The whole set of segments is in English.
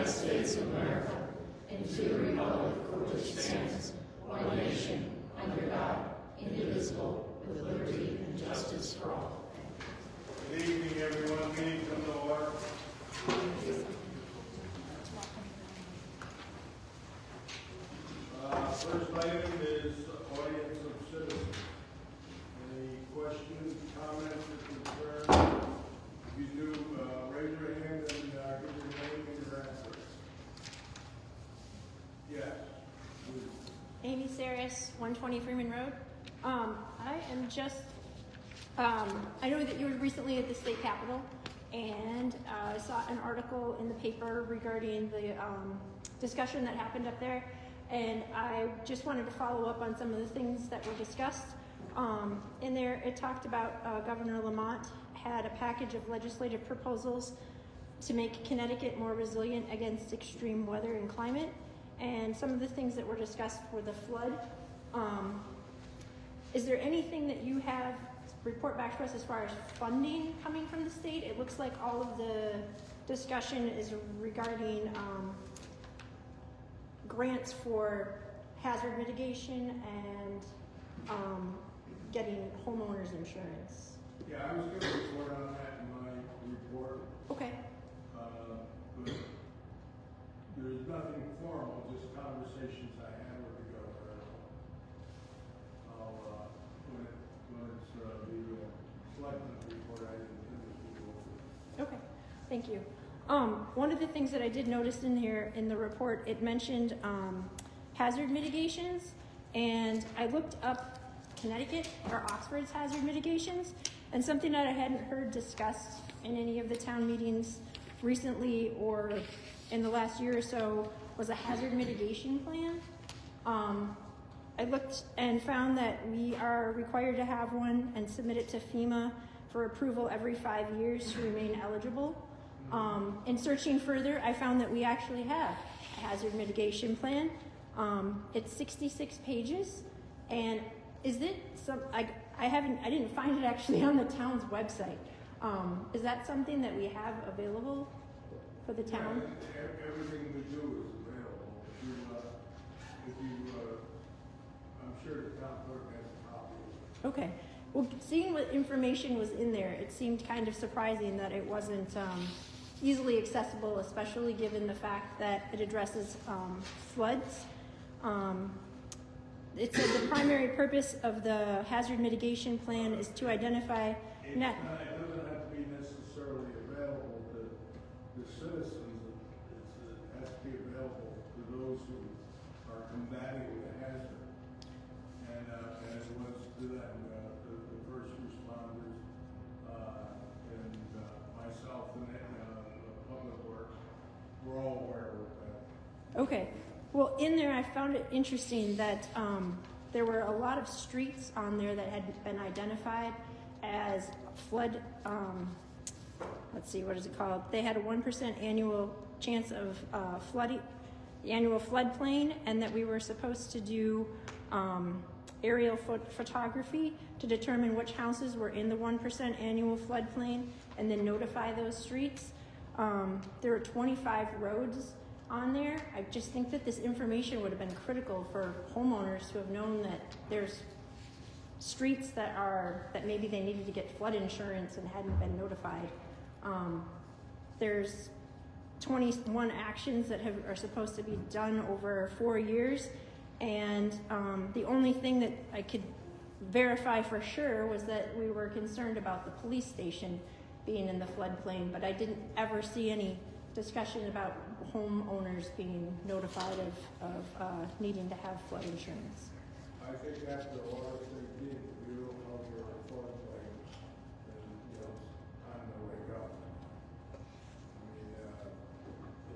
United States of America and to the republic for which it stands, one nation, under God, indivisible, with liberty and justice for all. Good evening, everyone. Meeting come to order. First item is audience of citizens. Any questions, comments, or concerns? If you do, raise your hand and give your name and your address. Yes. Amy Saris, 120 Freeman Road. I am just, I know that you were recently at the state capitol, and I saw an article in the paper regarding the discussion that happened up there, and I just wanted to follow up on some of the things that were discussed. In there, it talked about Governor Lamont had a package of legislative proposals to make Connecticut more resilient against extreme weather and climate. And some of the things that were discussed were the flood. Is there anything that you have report back to us as far as funding coming from the state? It looks like all of the discussion is regarding grants for hazard mitigation and getting homeowners insurance. Yeah, I was going to report on that in my report. Okay. But there's nothing formal, just conversations I had with the governor. When it's the selectmen report, I didn't finish the over. Okay, thank you. One of the things that I did notice in here in the report, it mentioned hazard mitigations, and I looked up Connecticut or Oxford's hazard mitigations, and something that I hadn't heard discussed in any of the town meetings recently or in the last year or so was a hazard mitigation plan. I looked and found that we are required to have one and submit it to FEMA for approval every 5 years to remain eligible. In searching further, I found that we actually have a hazard mitigation plan. It's 66 pages, and is it some? I didn't find it actually on the town's website. Is that something that we have available for the town? Yeah, everything we do is available. I'm sure the town clerk has a copy. Okay. Well, seeing what information was in there, it seemed kind of surprising that it wasn't easily accessible, especially given the fact that it addresses floods. It said the primary purpose of the hazard mitigation plan is to identify It doesn't have to be necessarily available to the citizens. It has to be available to those who are combating the hazard. And it was to them, the first responders, and myself and the public works, we're all aware of that. Okay. Well, in there, I found it interesting that there were a lot of streets on there that had been identified as flood. Let's see, what is it called? They had a 1% annual chance of flooding, the annual floodplain, and that we were supposed to do aerial photography to determine which houses were in the 1% annual floodplain, and then notify those streets. There were 25 roads on there. I just think that this information would have been critical for homeowners to have known that there's streets that maybe they needed to get flood insurance and hadn't been notified. There's 21 actions that are supposed to be done over 4 years, and the only thing that I could verify for sure was that we were concerned about the police station being in the floodplain, but I didn't ever see any discussion about homeowners being notified of needing to have flood insurance. I think after all they did, we don't know your floodplain, and it's time to wake up. I mean,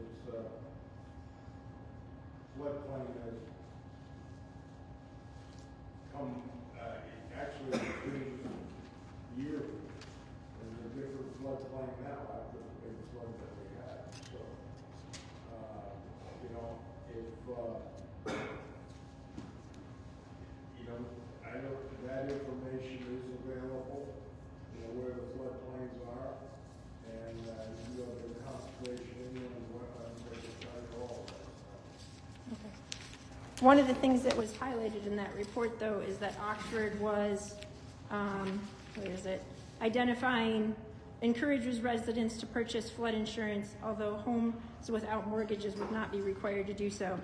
it's floodplain has come actually between yearly. There's a different floodplain now after the big flood that we had. So, if I know that information is available, where the floodplains are, and you have the conservation and wetlands One of the things that was highlighted in that report, though, is that Oxford was, where is it? Identifying, encourages residents to purchase flood insurance, although homes without mortgages would not be required to do so.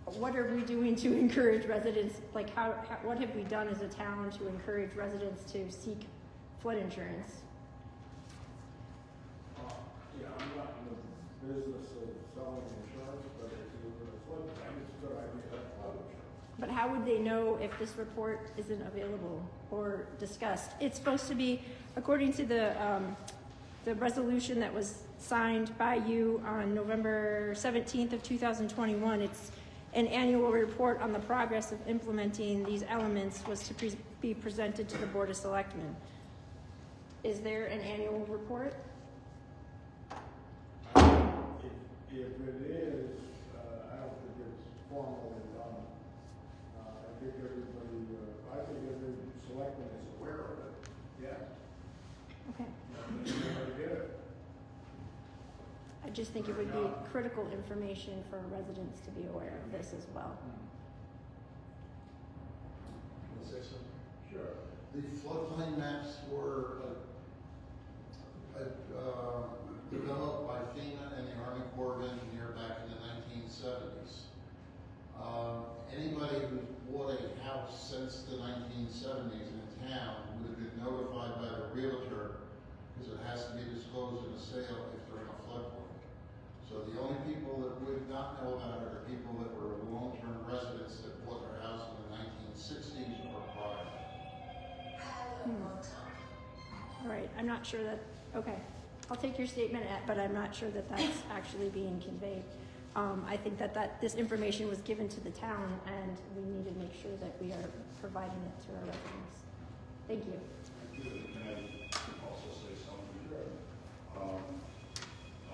What are we doing to encourage residents? Like, what have we done as a town to encourage residents to seek flood insurance? Yeah, I'm not in the business of selling insurance, but if you're going to floodplain, it's a good idea to have flood insurance. But how would they know if this report isn't available or discussed? It's supposed to be, according to the resolution that was signed by you on November 17th of 2021, it's an annual report on the progress of implementing these elements was to be presented to the Board of Selectmen. Is there an annual report? If it is, I don't think it's formally done. I think every selectman is aware of it, yeah. Okay. And they know how to get it. I just think it would be critical information for residents to be aware of this as well. Can I say something? Sure. The floodplain maps were developed by FEMA and the Army Corps of Engineers back in the 1970s. Anybody who's bought a house since the 1970s in town would have been notified by the realtor because it has to be disclosed in a sale if they're in a floodplain. So the only people that would not know about it are people that were long-term residents that bought their house in the 1960s or prior. All right, I'm not sure that, okay. I'll take your statement, but I'm not sure that that's actually being conveyed. I think that this information was given to the town, and we need to make sure that we are providing it to our residents. Thank you. Can I also say something? A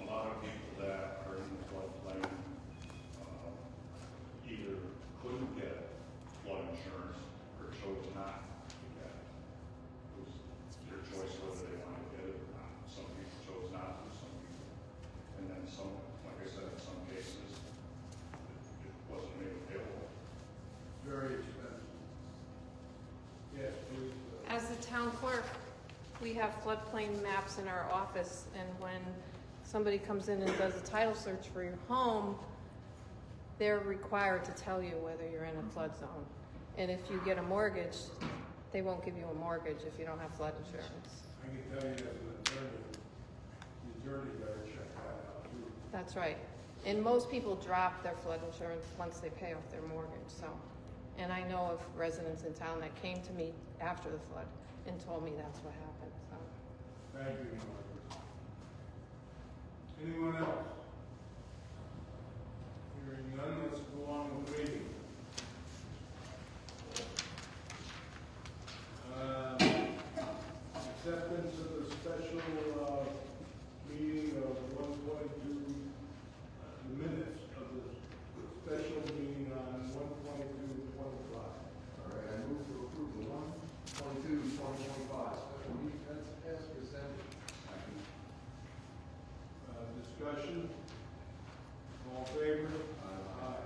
lot of people that are in the floodplain either couldn't get flood insurance or chose not to get it. It was their choice whether they wanted to get it or not. Some people chose not to, some people. And then some, like I said, in some cases, it wasn't made available. Very expensive. Yes, please. As the town clerk, we have floodplain maps in our office, and when somebody comes in and does a title search for your home, they're required to tell you whether you're in a flood zone. And if you get a mortgage, they won't give you a mortgage if you don't have flood insurance. I can tell you as an attorney, the attorney better check that out too. That's right. And most people drop their flood insurance once they pay off their mortgage, so. And I know of residents in town that came to me after the flood and told me that's what happened, so. Thank you, Margaret. Anyone else? Hearing none, let's go on with the meeting. Acceptance of the special meeting of 122, the minutes of the special meeting on 122-25. All right, I move to approve the 1/22/2025 special meeting minutes as presented. Discussion? All in favor? Aye.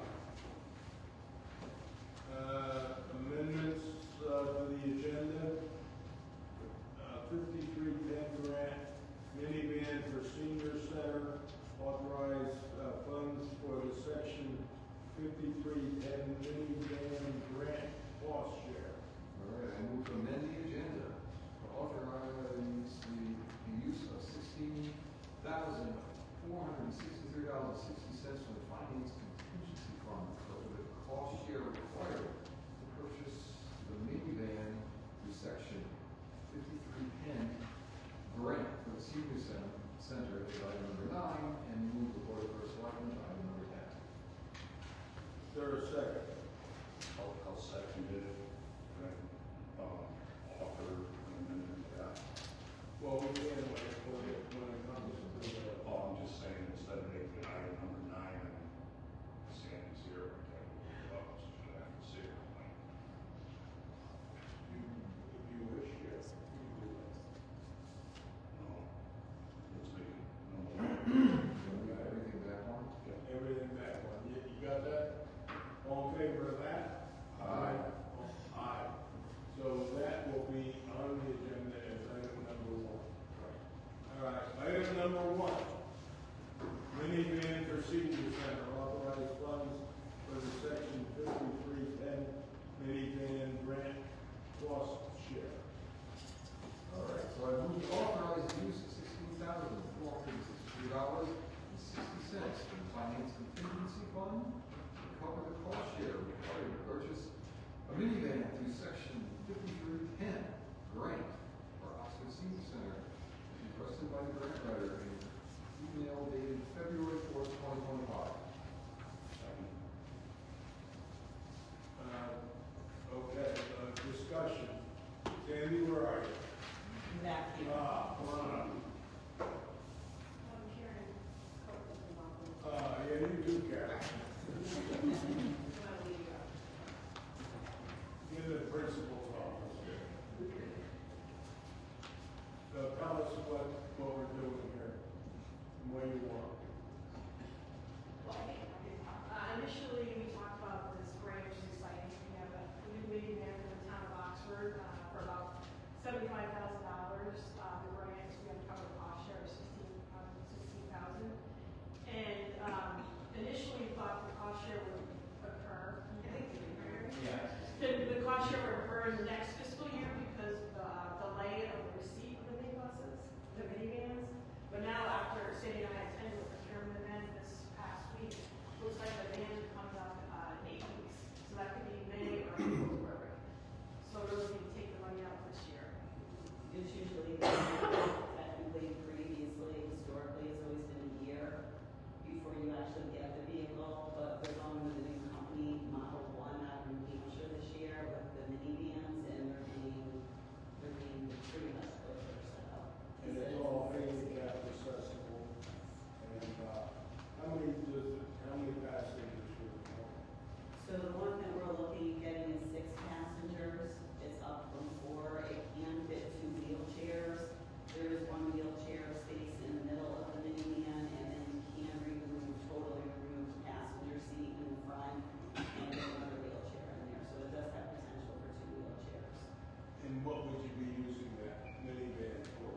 Amendments to the agenda. 5310 grant, minivan for senior center, authorize funds for the section 5310 minivan grant cost share. All right, I move to amend the agenda to authorize the use of $16,463.60 from the finance contingency fund for the cost share required to purchase the minivan through section 5310 grant for the senior center is item number 9, and move the board of first selectmen to item number 10. Is there a second? I'll second it and offer an amendment to that. Well, we can when it comes to the, I'm just saying instead of making item number 9 and Sandy's here, we can move it up, so should I have to see it? if you wish, yes. You can do that. No. Let's make it, no. So we got everything back on? Everything back on. You got that? $1,000.60 from the Finance Contingency Fund to cover the cost share required to purchase a minivan through Section 5310 grant for Oxford Senior Center, requested by the grant writer in email dated February 4th, 2025. Okay, discussion. Sandy, where are you? Back here. Come on. Yeah, you do, Karen. In the principal's office. So tell us what we're doing here, and what you want. Initially, we talked about this grant, which is exciting. We have a new minivan for the town of Oxford for about $75,000. The grant, we have to cover the cost share of $16,000. And initially, we thought the cost share would occur. I think the cost share would occur in the next fiscal year because the delay of the receipt of the minibuses, the minivans. But now, after Sandy and I attended the procurement event this past week, looks like the vans are coming up in 8 weeks. So that could be May or February. So we're looking to take the money out this year. It's usually, technically, previously, historically, it's always been a year before you actually get the vehicle, but we're going with a new company, Model 1 out in New Hampshire this year with the minivans, and they're being pretty much closer, so. And it's all handicap accessible. And, how many passengers should it have? So the one that we're looking at getting is 6 passengers. It's up from 4. It can fit 2 wheelchairs. There is 1 wheelchair space in the middle of the minivan, and then you can totally remove the passenger seat in the front and get another wheelchair in there. So it does have potential for 2 wheelchairs. And what would you be using that minivan for?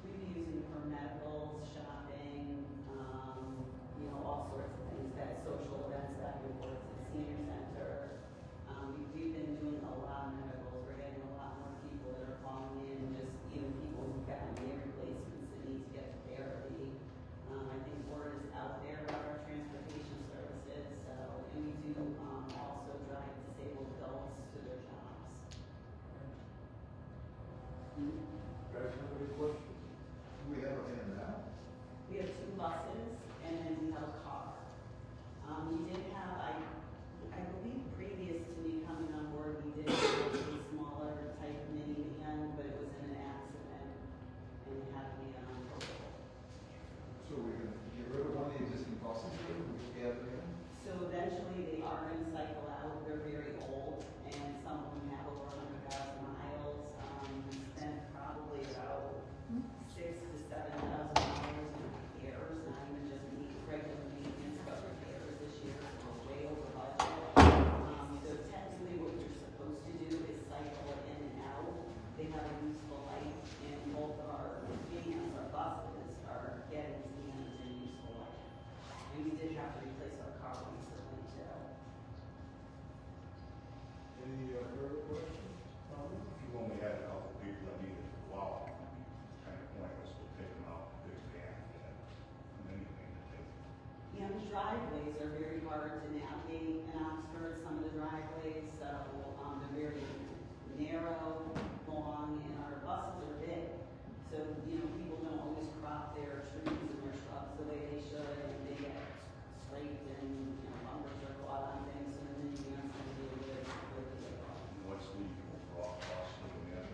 We'd be using it for medicals, shopping, all sorts of things, that social events back and forth to the senior center. We've been doing a lot of medicals. We're getting a lot more people that are calling in, just even people who've gotten knee replacements that need to get to therapy. I think word is out there about our transportation services, so, and we do also drive disabled adults to their jobs. Guys, have any questions? Do we have a van now? We have 2 buses, and then we have a car. We did have, I believe previous to me coming on board, we did have a smaller type of minivan, but it was in an accident and had to be total. So we're going to get rid of one of the existing buses here, we add them in? So eventually they are going to cycle out. They're very old, and some of them have over 100,000 miles. We spent probably about $6,000 to $7,000 in repairs, not even just regular maintenance, but repairs this year. So we're way over budget. So technically, what you're supposed to do is cycle it in and out. They have a useful life, and both of our vans, our buses, are getting to the end of their useful life. And we did have to replace our car recently too. Any further questions? Comments? If you only had a couple people that needed to go out, it'd be kind of pointless to take them out in a big van and anything to take. You know, the driveways are very hard to navigate in Oxford, some of the driveways, so they're very narrow, long, and our buses are big. So, people don't always crop their trees and their shrubs the way they should, and they get scraped and, bumpers are caught on things, so then you have to deal with it where they go. And what's the overall cost of the van?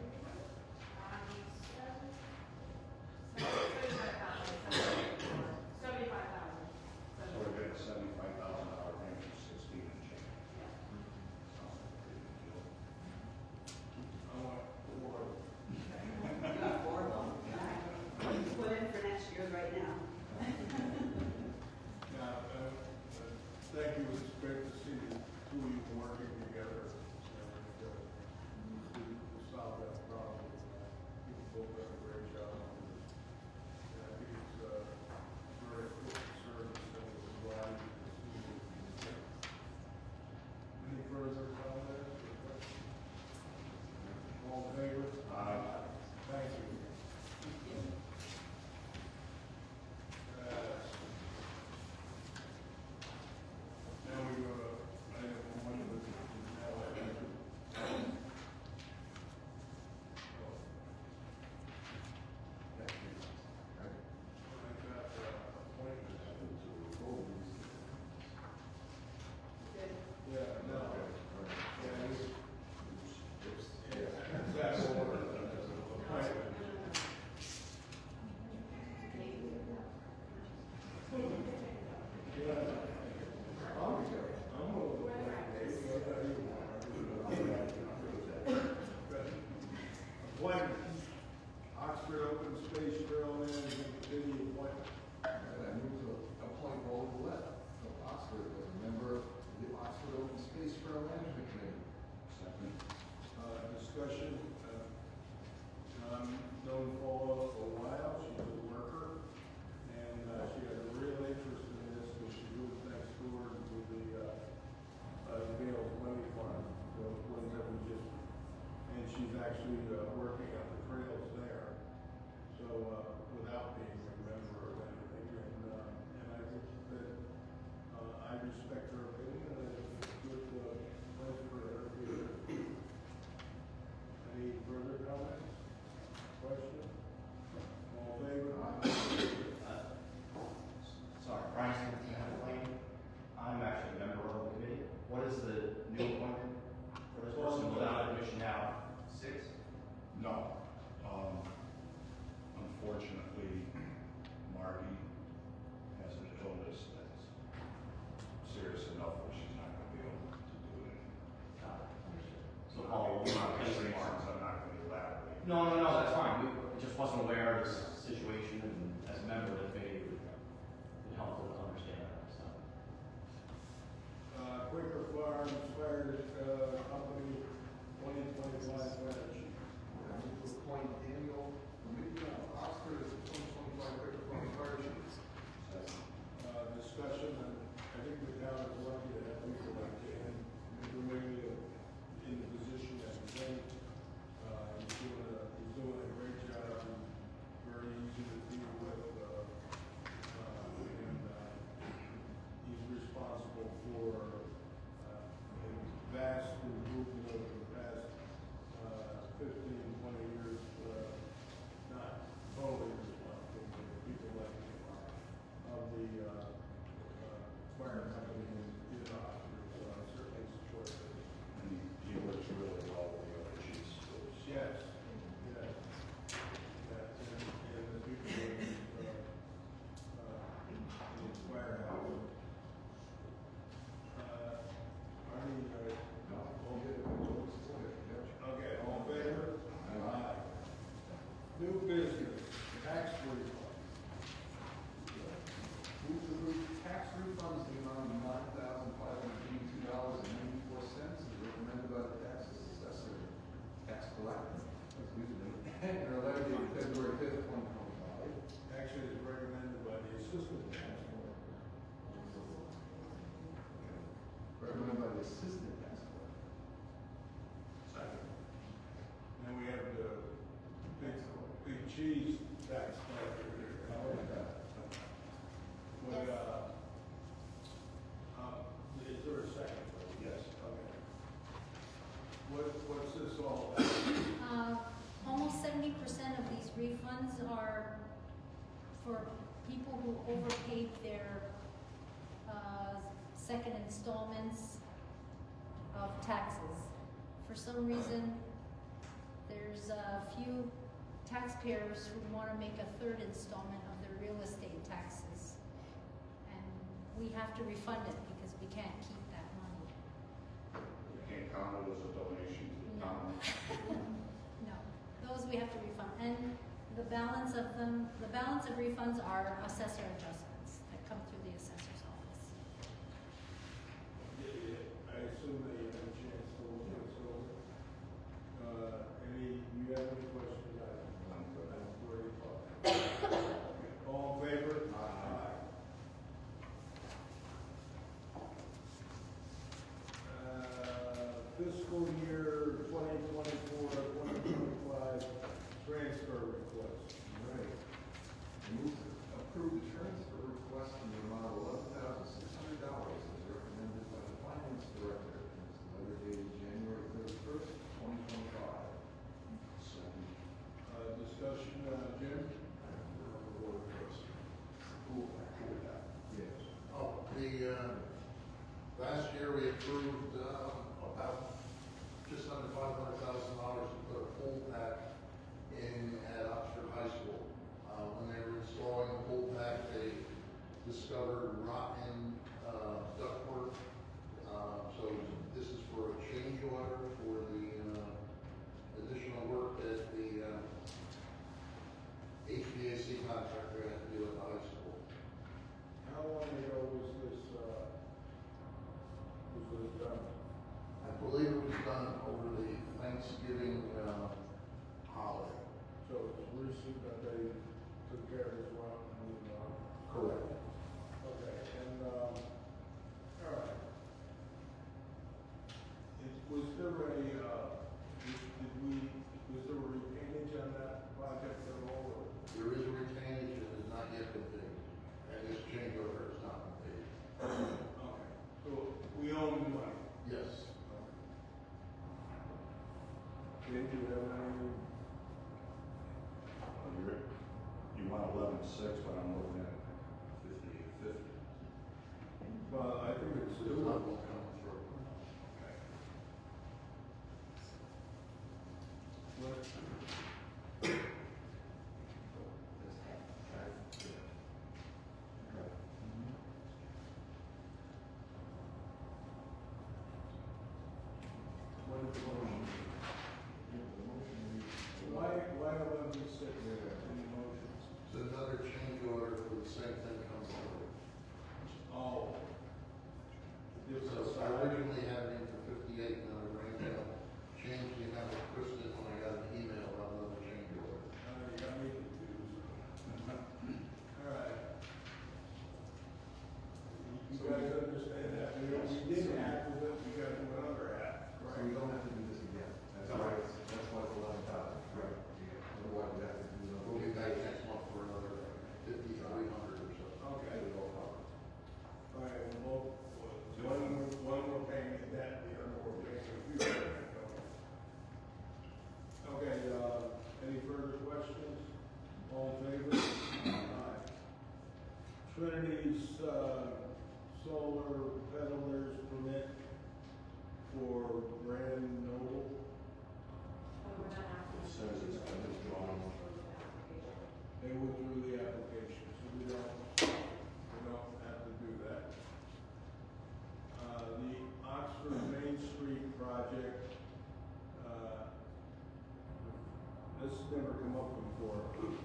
$75,000. So we're getting a $75,000 van for 16 and change. Sounds like a pretty good deal. I want 4. You got 4 of them. All right. Put in for next year right now. refunds in the amount of $9,582.94 is recommended by the tax assessor, tax collector, excuse me, in our letter dated February 5th, 2025. Actually, it's recommended by the assistant tax collector. Recommended by the assistant tax collector. Second. Then we have the big cheese tax collector here. I like that. But, is there a second? Yes. Okay. What's this all about? Almost 70% of these refunds are for people who overpaid their second installments of taxes. For some reason, there's a few taxpayers who want to make a third installment of their real estate taxes. And we have to refund it because we can't keep that money. You can't count it as a donation to the No. town. No, those we have to refund. And the balance of them, the balance of refunds are assessor adjustments that come through the assessor's office. I assume that you had a chance to look this over. You have any questions? I'm good. I've already thought. All in favor? Aye. Fiscal year 2024-2025 transfer request. Right. Move to approve the transfer request in the amount of $11,600 as recommended by the finance director. It's the letter dated January 31st, 2025. Second. Discussion, Jim? Yes. Oh, last year we approved, about just under $500,000 to put a pool pad in at Oxford High School. When they were installing the pool pad, they discovered rotten, ductwork. So this is for a change order for the, additional work that the, HVAC contractor had to do at the high school. How long ago was this done? I believe it was done over the Thanksgiving, holiday. So it's recent that they took care of this one and moved on? Correct. Okay, and, all right. Was there a, was there a retainage on that project at all, or? There is a retainage that has not yet been paid, and this change order has not been paid. Okay, so we own the money? Yes. Did you have any? You want 11.6, but I'm looking at 58.50. Well, I think it's There's still. not one coming through. What? What is the motion? Why 11.6? Any motions? So another change order for the same thing comes through. Oh. So I originally had it in for 58, and I ran down, changed the amount of Kristen when I got an email about another change order. You got me confused. All right. You guys understand that? We did half of it, we got to do another half. So we don't have to do this again. That's why it's 11,000. Right. Otherwise, we have to do another. We'll be back next month for another 5,300 or so. Okay. All right, well, one we're paying the debt, the other we're paying the future. Okay, any further questions? All in favor? Aye. Trinity's, solar peddlers permit for Brand Noble. It says it's been withdrawn. They withdrew the application, so we don't have to do that. The Oxford Main Street project, this has never come up before.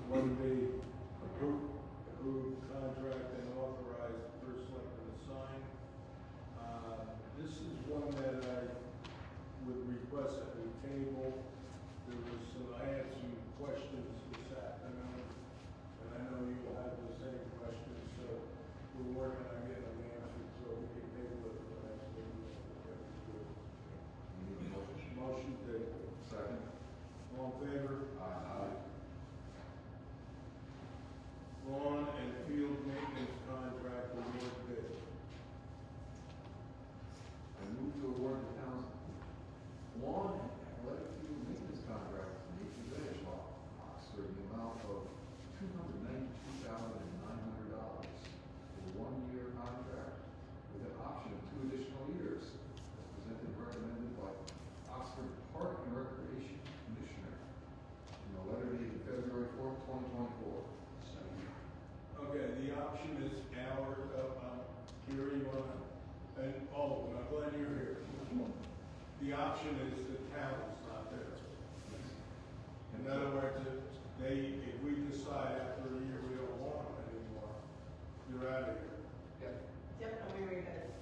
When they approve contract and authorize the first selectman to sign, when you're here. The option is the town's not theirs. In other words, if we decide after a year we don't want them anymore, you're out of here. Yep, and we read it.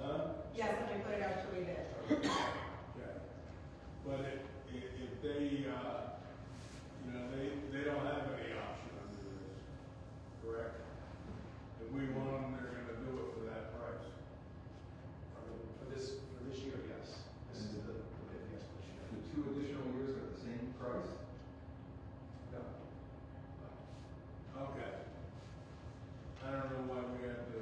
Huh? Yes, and we put it out to read it. Okay. But if they, they don't have any option under this, correct? If we want them, they're gonna do it for that price. For this year, yes. This is the bid, yes, for this year. The 2 additional years are the same price. No. Okay. I don't know why we have to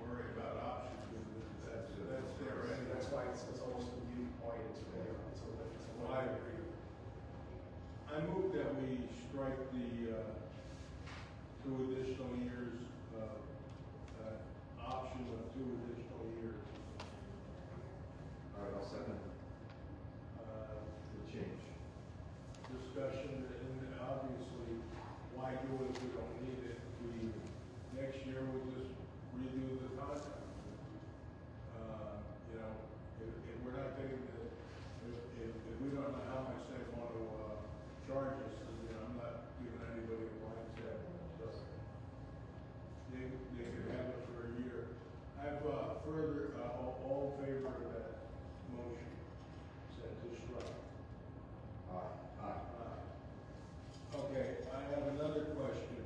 worry about options, because that's there anyway. That's why it's almost a mute point, it's really, it's a Why? live agreement. I move that we strike the 2 additional years, option of 2 additional years. All right, I'll second the change. Discussion, and obviously, why do it if we don't need it? Next year we'll just redo the contract. If we're not getting if we don't know how much they want to charge us, I'm not giving anybody a blank check. So they can have it for a year. I have further, all in favor of that motion, set to strike. Aye. Okay, I have another question.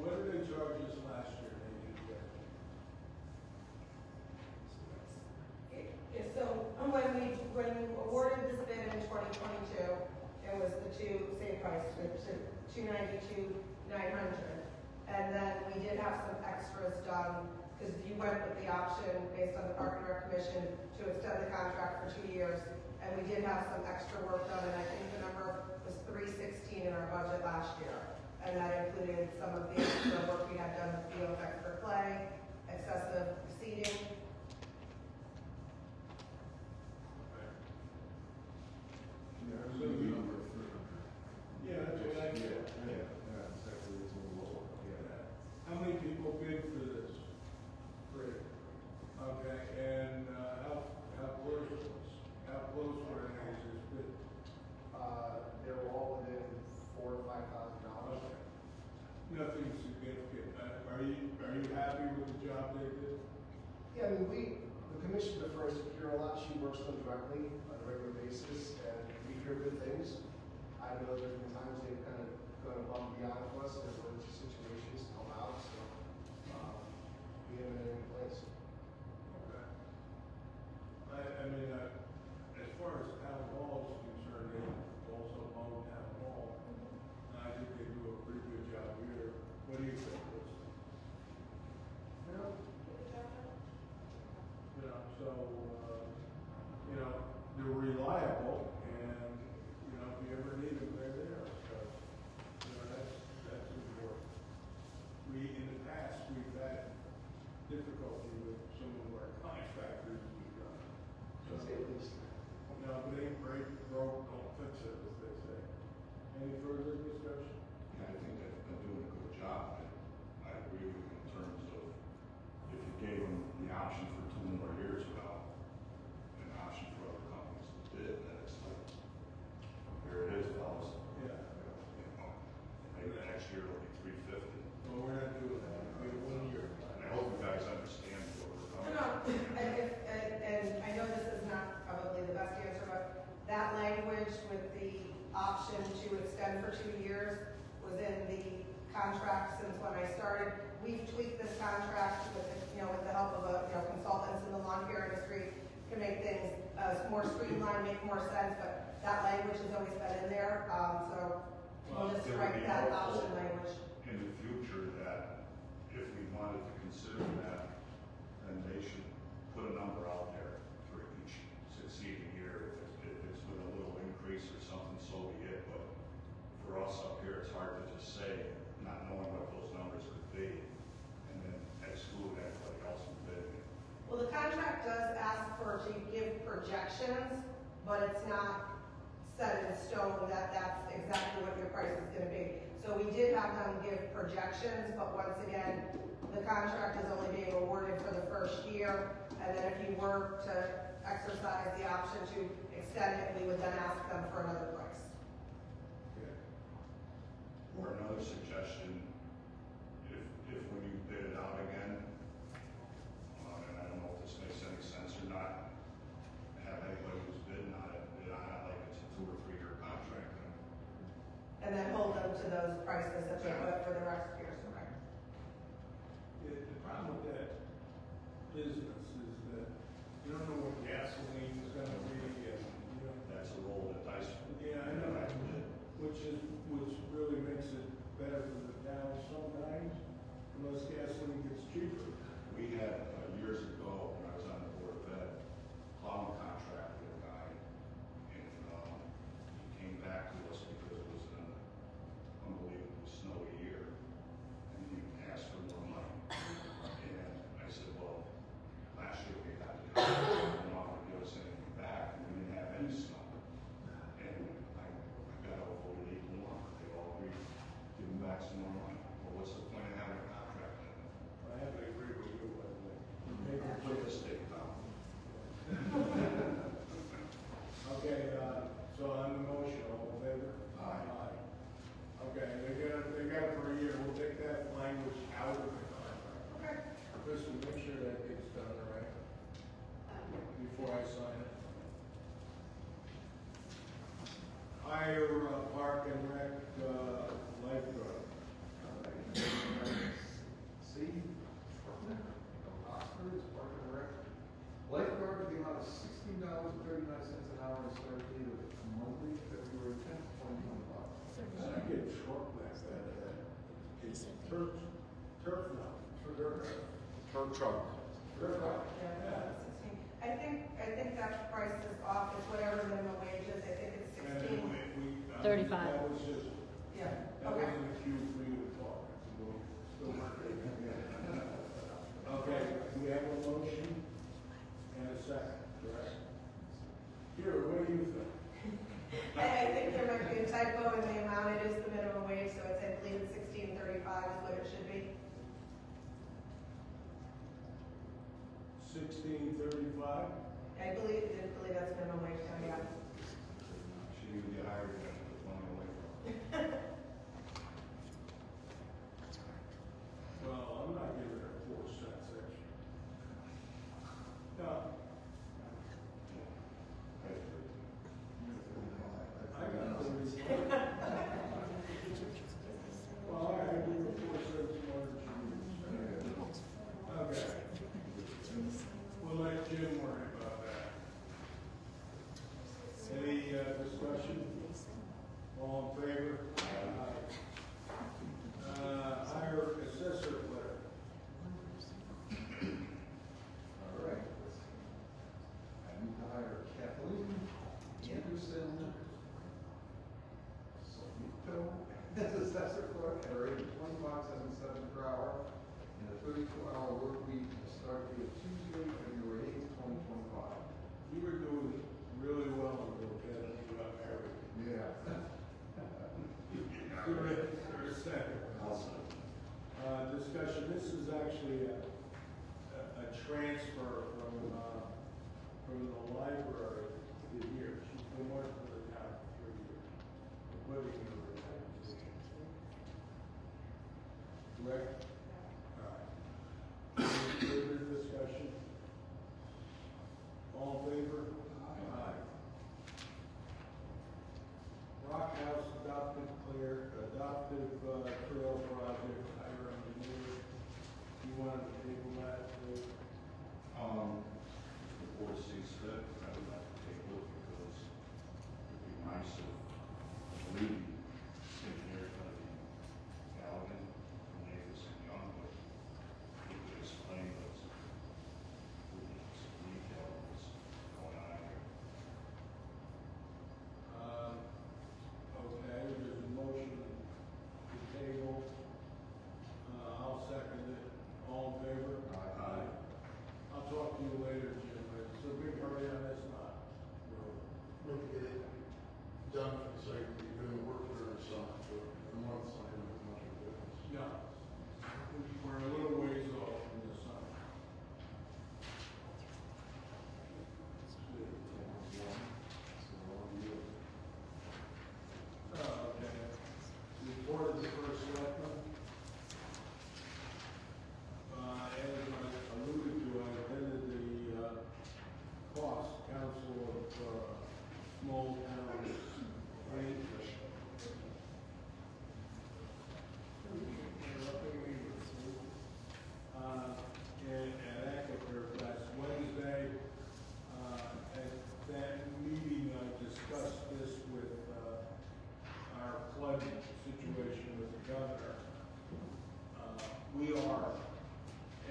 What did they charge us last year, they did that? So when you awarded this bid in 2022, it was the same price, $292,900. And then we did have some extras done, because you went with the option based on the Park and Rec Commission to extend the contract for 2 years. And we did have some extra work done, and I think the number was $316 in our budget last year. And that included some of the extra work we had done with field for clay, excessive seeding. Yeah, so the number of 300. Yeah, that's what I did. Yeah, it's actually, it's a little lower. Yeah. How many people bid for this? 3. Okay, and how close were any of this bid? They were all within $4,000 to $5,000. Okay. Nothing significant. Are you happy with the job they did? Yeah, I mean, the commission defers to Kira a lot. She works with them directly on a regular basis, and we hear good things. I know there's been times they've kind of gone above and beyond for us in emergency situations to help out, so, we haven't had any place. Okay. I mean, as far as town hall is concerned, they also own town hall. And I think they do a pretty good job here. What do you think, Chris? They're reliable, and, if you ever need them, they're there. So, that's important. In the past, we've had difficulty with some of our contractors. Let's say at least. No, but they break, broke, don't fix it, as they say. Any further discussion? Yeah, I think they've been doing a good job. I agree with you in terms of if you gave them the option for 2 more years without an option for other companies to bid, then it's like, here it is, fellas. Yeah. Maybe the next year it'll be 350. Well, we're not doing that. We have 1 year. And I hope you guys understand what we're coming No, from. and I know this is not probably the best answer, but that language with the option to extend for 2 years was in the contract since when I started. We've tweaked this contract with the help of consultants in the lawn care industry to make things more streamlined, make more sense, but that language has always been in there, so we'll just It would strike be that helpful option language. in the future that if we wanted to consider that, then they should put a number out there for each succeeding year. If it's with a little increase or something, so be it. But for us up here, it's hard to just say, not knowing what those numbers could be, and then exclude everybody else from bidding. Well, the contract does ask to give projections, but it's not set in stone that that's exactly what your price is gonna be. So we did have them give projections, but once again, the contract is only being awarded for the first year, and then if you were to exercise the option to extend it, we would then ask them for another price. Okay. Or another suggestion, if when you bid it out again, and I don't know if this makes any sense or not, have anybody who's bid on it like it's a 2 or 3 year contract. And then hold them to those prices that they put for the rest of years, okay? The problem with that business is that you don't know what gasoline is gonna be, and, you know. That's a roll of the dice. Yeah, I know, which really makes it better for the town sometimes, unless gasoline gets cheaper. We had, years ago, when I was on the board of ed, plowing contract with a guy, and, he came back to us because it was an unbelievably snowy year, and he asked for more money. And I said, well, last year we had to, didn't offer to give us anything back, and we didn't have any snow. And I got outvoted 8-1, they all agreed, give him back some more money. Well, what's the point of having a contract then? I have to agree with you, but Put the state down. okay, so on the motion, all in favor? Aye. Okay, they got it for a year, we'll take that language out of the contract. Okay. Kristen, make sure that gets done, all right, before I sign it. Hire, park and rec, lifeguard. See, Oxford is Park and Rec. Lifeguard would be about $16.39 an hour, and start date of Monday, February 10th, 2025. I get truck like that. It's turf now, for dirt. Turf truck. Turf now. Yeah, 16. I think that price is off, it's whatever minimum wage is, I think it's And 16. we, 35. That was just, Yeah, that okay. wasn't a cue for you to talk. Still working. Okay, we have a motion and a second, correct? Here, what do you think? I think there might be a typo in the amount, it is the minimum wage, so it's, I believe it's 16.35 is what it should be. 1635? I did believe that's minimum wage, so yeah. Should even get hired than to put money away from. Well, I'm not giving her 4 cents extra. No, I got 30. Well, I give her 4 cents more than she needs. Okay. We'll let Jim worry about that. Any discussion? All in favor? Hire assessor clerk. All right. I need to hire Kathleen Anderson Solito as assessor clerk at a rate of $25.77 per hour and a 32-hour work week to start date of Tuesday, February 8th, 2025. You were doing really well until Ted and you got married. Yeah. You're a second. Also, Discussion, this is actually a transfer from the library to here. She's been working for the town for 3 years. Living in the town. Correct? All right. Any further discussion? All in favor? Aye. Rock House Adoptive Trail Project, hire engineer. You want to table that to? the board sees fit, I would like to table it because it'd be nice if Lee, engineer's gonna be Galligan, from Davis and Young. We are.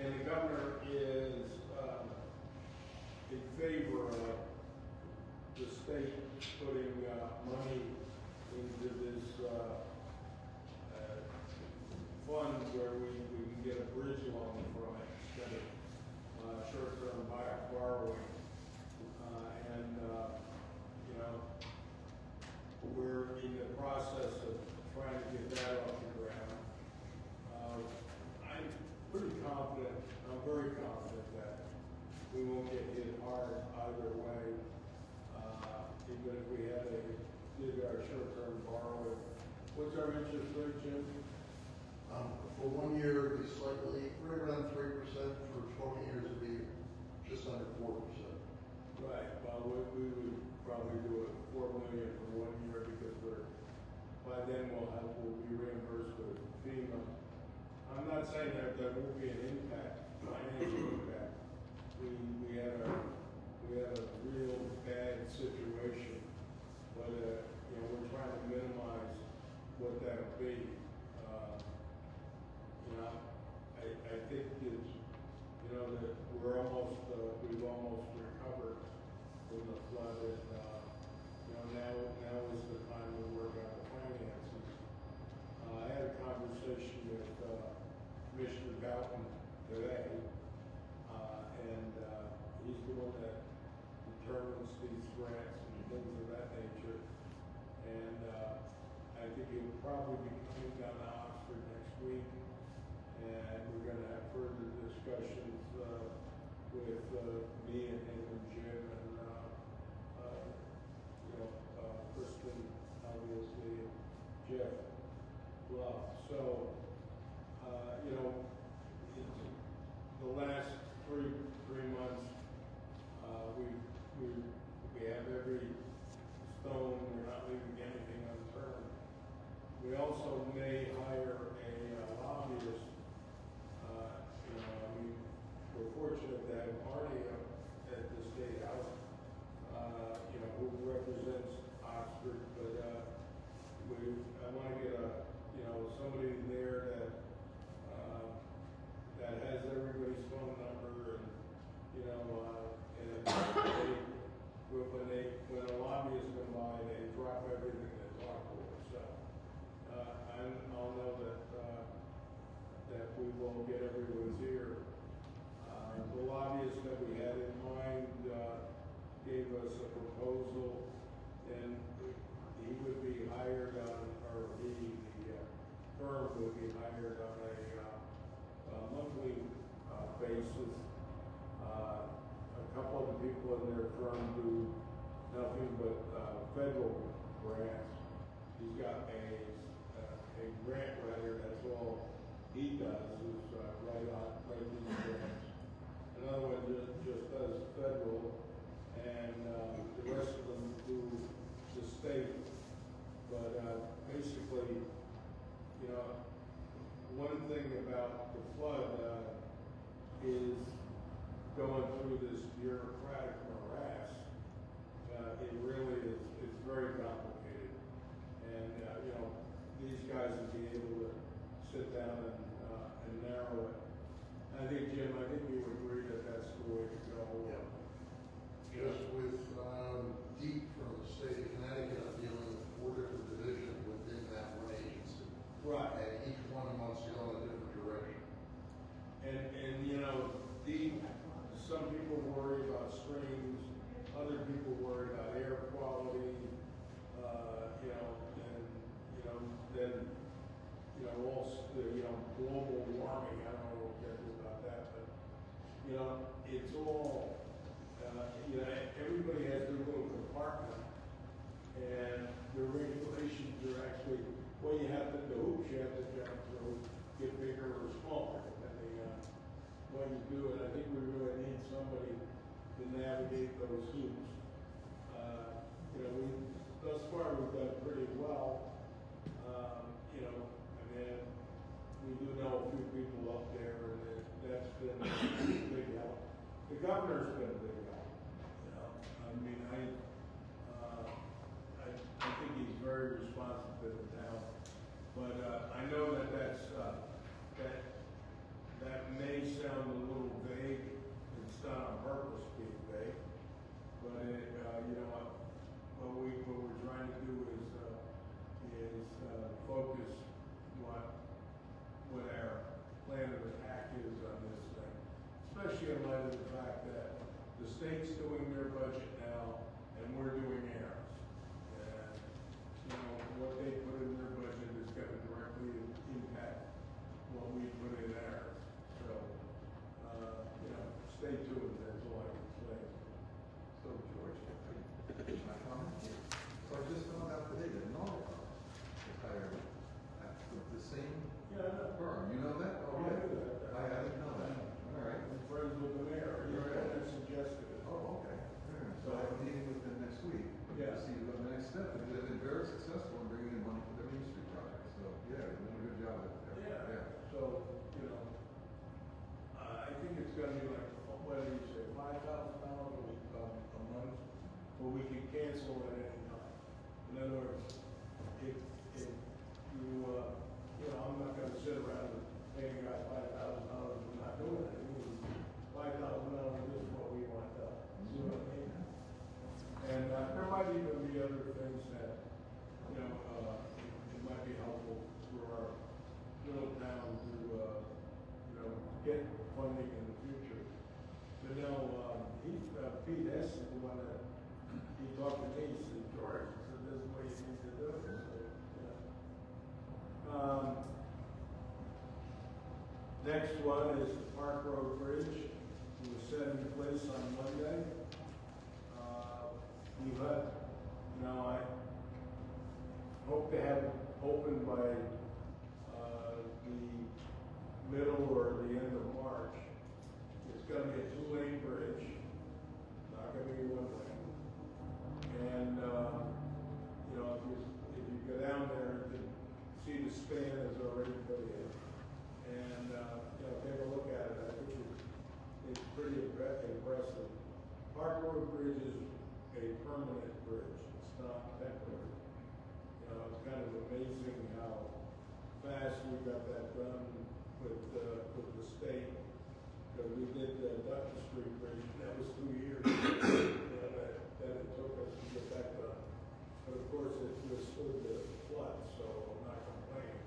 And the governor is, in favor of the state putting, money into this, fund where we can get a bridge loan from it instead of, short-term borrowing. You know, we're in the process of trying to get that off the ground. I'm pretty confident, I'm very confident that we won't get hit hard either way. Even if we did our short-term borrowing. What's our interest rate, Jim? For 1 year, it'd be slightly, right around 3%, for 20 years, it'd be just under 4%. Right, well, we would probably do it 4 million for 1 year because by then we'll be reimbursed with FEMA. I'm not saying that there won't be an impact, financial impact. We had a real bad situation, but, you know, we're trying to minimize what that'll be. You know, I think it's, you know, that we've almost recovered from the flood, and, you know, now is the time to work on the finances. I had a conversation with, Commissioner Boughton today, and, he's the one that determines these grants and things of that nature. And, I think he'll probably be coming down to Oxford next week. And we're gonna have further discussions, with, me and him and Jim and, you know, Kristen, obviously, and Jeff Bluff. So, you know, the last three months, we have every stone, we're not leaving anything unturned. We also may hire a lobbyist. You know, I mean, we're fortunate to have Marty up at the State House, you know, who represents Oxford, but, I wanna get somebody there that has everybody's phone number and, you know, and when a lobbyist come by, they drop everything they talk over, so, I'll know that we will get everyone's ear. The lobbyist that we had in mind, gave us a proposal, and he would be hired on, or the firm would be hired on a monthly, basis. A couple of the people in their firm do nothing but, federal grants. He's got a grant writer, that's all he does, is write these grants. Another one just does federal, and the rest of them do the state. But basically, you know, one thing about the flood is going through this bureaucratic morass. It really is, it's very complicated. And, you know, these guys would be able to sit down and narrow it. I think, Jim, you agree that that's the way to go. Yeah. Just with, deep from the state of Connecticut, I'm dealing with 4 different divisions within that one agency. Right. And each one wants to go in a different direction. And you know, some people worry about streams, other people worry about air quality, you know, and, you know, then, you know, also, you know, global warming, I don't know what we'll get about that, but, you know, it's all, you know, everybody has their little compartment, and the regulations are actually, well, you have to, the hoops you have to jump through get bigger or smaller, depending on what you do, and I think we really need somebody to navigate those hoops. You know, thus far we've done pretty well. You know, I mean, we do know a few people up there, and that's been a big help. The governor's been a big help. You know, I mean, I think he's very responsive to the town, but I know that state's doing their budget now, and we're doing ours. And, you know, what they put in their budget is gonna directly impact what we put in ours. So, you know, stay tuned, that's all I can say. So George, my comment here. So I just found out today that Norwalk is hiring at the same Yeah, firm. You know that? Oh, I knew that. I didn't know that. All right. I'm friends with the mayor, he's the one that suggested it. Oh, okay. All right. So I have a meeting with them next week. Yeah. To see what the next step. And they've been very successful in bringing in money for their Main Street project. So yeah, they're doing a good job at it. Yeah, so, you know, I think it's gonna be like, what do you say, $5,000 a month, but we can cancel at any time. In other words, if you, you know, I'm not gonna sit around and pay a guy $5,000 and not doing it. $5,000 is what we want done, see what I mean? And, there might even be other things that, you know, it might be helpful for our little town to, you know, get funding in the future. But no, Pete Hess is the one that, he talked to me, he said, George, he said, this is what you need to do. So, yeah. Next one is the Park Road Bridge. It was set in place on Monday. We've had, you know, I hope to have it open by the middle or the end of March. It's gonna be a 2-lane bridge, not gonna be 1 lane. And, you know, if you go down there, you can see the span is already put in. And, you know, take a look at it, I think it's pretty impressive. Park Road Bridge is a permanent bridge, it's not temporary. You know, it's kind of amazing how fast we got that done with the state. Because we did the Dutton Street Bridge, and that was 2 years. You know, that it took us to get that done. But of course, it withstood the flood, so I'm not complaining.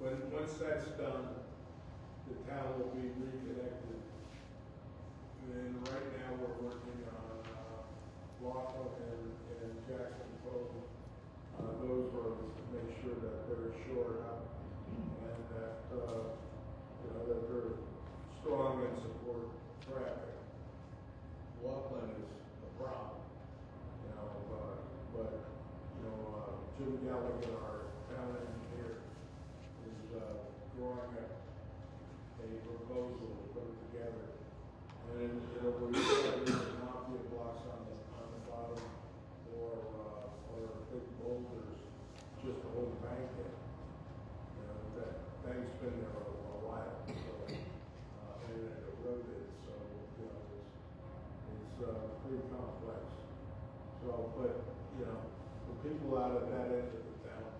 But once that's done, the town will be reconnected. And right now, we're working on Laughlin and Jackson Cove, those roads to make sure that they're shored up and that, you know, that they're strong and support traffic. Laughlin is a problem, you know, but, you know, Jim Gallagher, our town engineer, is drawing up a proposal to put it together. And it'll be mafia blocks on the bottom or big boulders just to hold the bank in. You know, that bank's been there a while, so, and it eroded, so, you know, it's pretty complex. So, but, you know, the people out of that end of the town,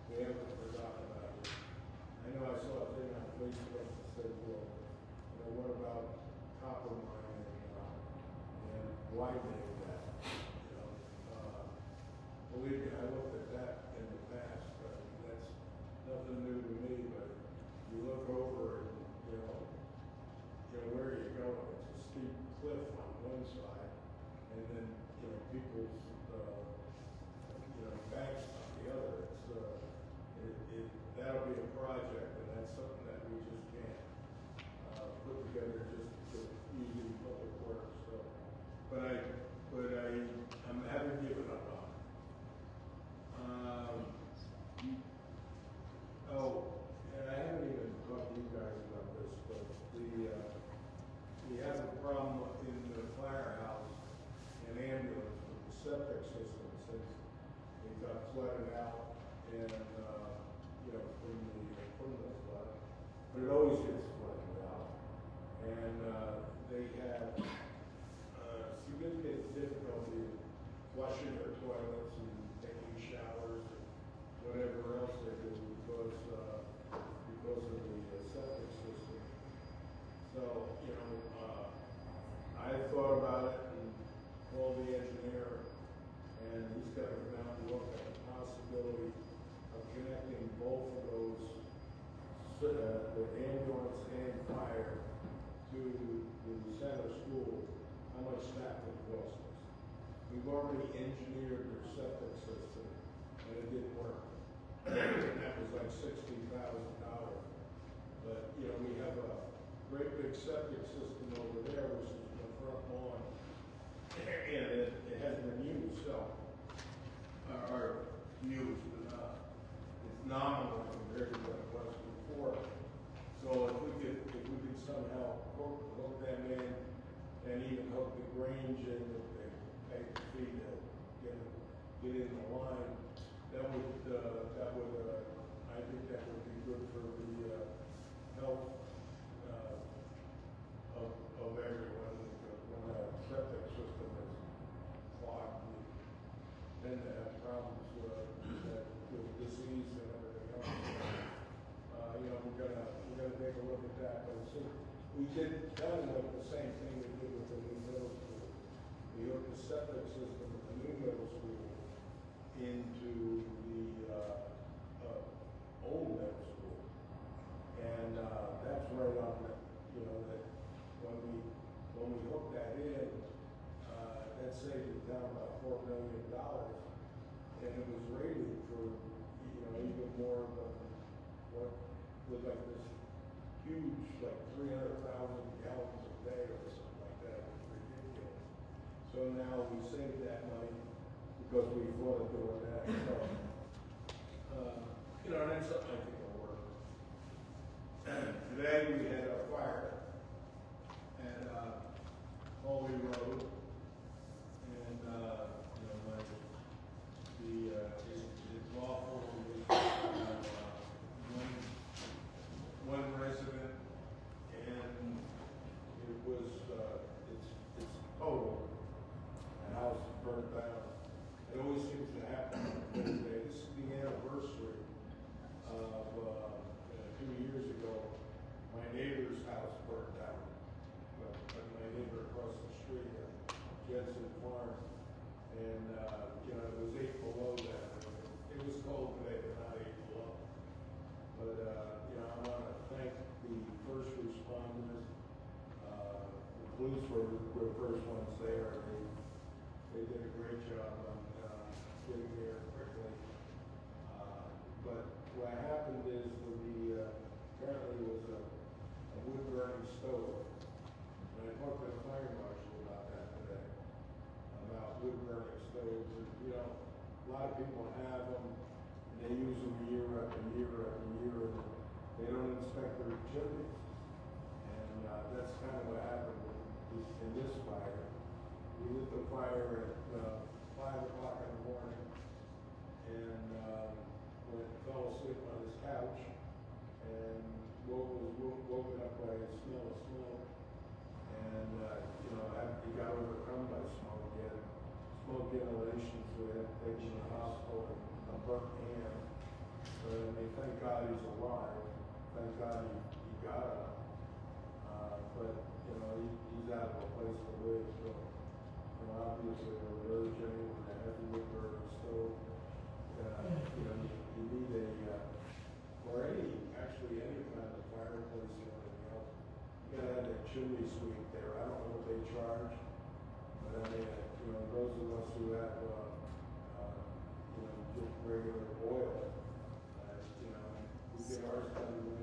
they haven't forgotten about it. I know I saw a thing on Facebook that said, well, you know, what about copper mining and widening that? You know, believe me, I looked at that in the past. That's nothing new to me, but you look over and, you know, where are you going? It's a steep cliff on one side, and then, you know, people's, you know, banks on the other. It's, that'll be a project, and that's something that we just can't put together just using public works. So, but I'm haven't given up on it. And I haven't even talked to you guys about this, but we have a problem in the firehouse and ambulance with the septic system since it got flooded out and, you know, from the flood. But it always gets flooded out. And they have significant difficulty flushing their toilets and taking showers and whatever else they do because of the septic system. So, you know, I thought about it and called the engineer, and he's got to come out and look at the possibility of connecting both of those, the ambulance and fire, to the center school, how much that would cost us. We've already engineered their septic system, and it didn't work. And that was like $60,000. But, you know, we have a great big septic system over there, which is the front lawn, and it hasn't been used, so, or used, but it's nominal compared to what it was before. So if we could somehow hook them in, and even hook the Grange in, if they pay the fee to get in the line, that would, I think that would be good for the, health, of everyone, because when a septic system is clogged, we tend to have problems, with disease and everything else. You know, we're gonna take a look at that, but we did kind of the same thing we did with the new middle school. We hooked the septic system of the new middle school into the, old middle school. And, that's right on the, you know, that when we hooked that in, that saved the town about $4 million. And it was rated for, you know, even more than what was like this huge, like 300,000 gallons a day or something like that. It was ridiculous. So now we saved that money because we thought of doing that. So, you know, that's something I think will work. Today we had a fire at Holy Road, and you know, like it's awful. One resident, and it was it's total. The house burnt down. It always seems to happen on Wednesday. This is the anniversary of 2 years ago. My neighbor's house burned down. But my neighbor across the street, Jensen Farm, and you know, it was 8 below that. It was cold today, but not 8 below. But you know, I want to thank the first responders. The police were the first ones there. They did a great job on getting there quickly. But what happened is apparently was a wood burning stove. And I talked to the fire marshal about that today, about wood burning stoves. And, you know, a lot of people have them, and they use them year after year after year, and they don't inspect their chimneys. And that's kind of what happened in this fire. We lit the fire at 5 o'clock in the morning, and fell asleep on his couch, and was woken up by a smell of smoke, and you know, he got overcome by smoke. He had smoke inhalation, so we had to take him to the hospital and a burnt hand. But I mean, thank God he's alive. Thank God he got up. But you know, he's out of a place to live. So you know, obviously, I would urge anyone that has a wood burning stove. You know, you need or any kind of fireplace or anything else. You gotta have that chimney sweep there. I don't know what they charge, but I mean, you know, those of us who have, you know, just regular oil, you know, we get ours done